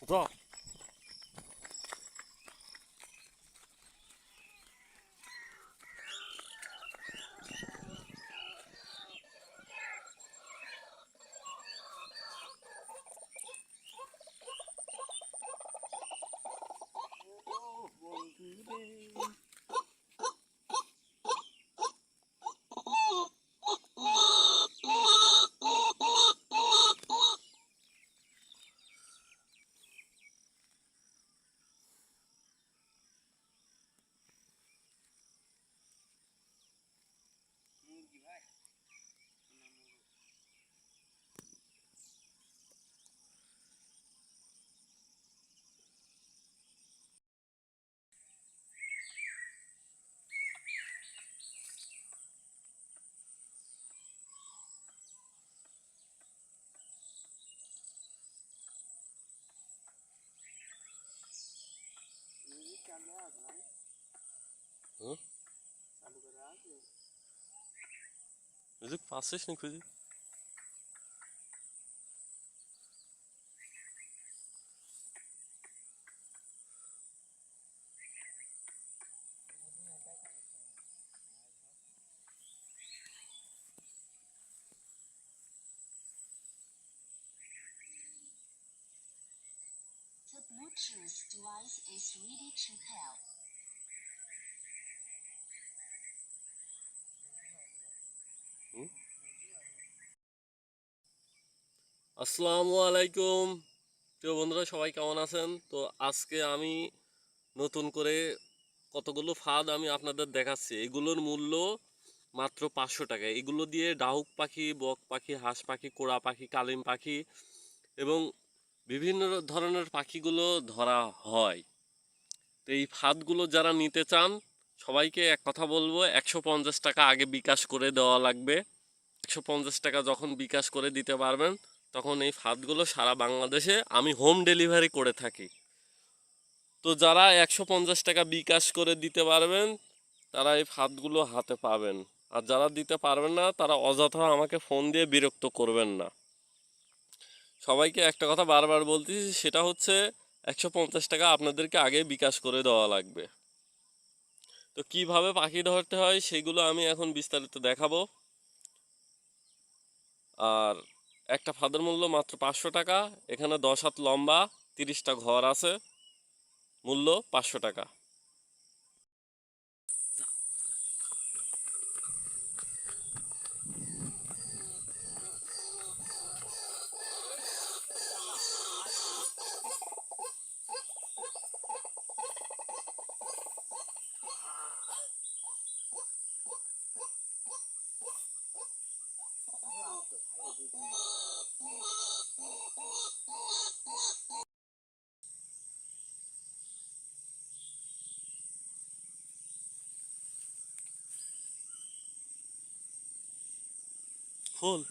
Bro. Hı? Müzik passisch nicht für Sie? The Bluetooth device is ready to pair. আসসালামু আলাইকুম প্রিয় বন্ধুরা, সবাই কেমন আছেন? তো আজকে আমি নতুন করে কতগুলো ফাঁদ আমি আপনাদের দেখাচ্ছি। এগুলোর মূল্য মাত্র 500 টাকা। এগুলো দিয়ে ডাহুক পাখি, বক পাখি, হাঁস পাখি, কোড়া পাখি, কালিম পাখি এবং বিভিন্ন ধরনের পাখিগুলো ধরা হয়। তো এই ফাঁদগুলো যারা নিতে চান, সবাইকে এক কথা বলবো, 150 টাকা আগে বিকাশ করে দেওয়া লাগবে। 150 টাকা যখন বিকাশ করে দিতে পারবেন, তখন এই ফাঁদগুলো সারা বাংলাদেশে আমি হোম ডেলিভারি করে থাকি। তো যারা 150 টাকা বিকাশ করে দিতে পারবেন, তারা এই ফাঁদগুলো হাতে পাবেন। আর যারা দিতে পারবেন না, তারা অযথা আমাকে ফোন দিয়ে বিরক্ত করবেন না। সবাইকে একটা কথা বারবার বলতেছি, সেটা হচ্ছে 150 টাকা আপনাদেরকে আগে বিকাশ করে দেওয়া লাগবে। তো কিভাবে পাখি ধরতে হয় সেগুলো আমি এখন বিস্তারিত দেখাবো। আর একটা ফাঁদের মূল্য মাত্র 500 টাকা। এখানে 10 হাত লম্বা, 30টা ঘর আছে, মূল্য 500 টাকা। ফুল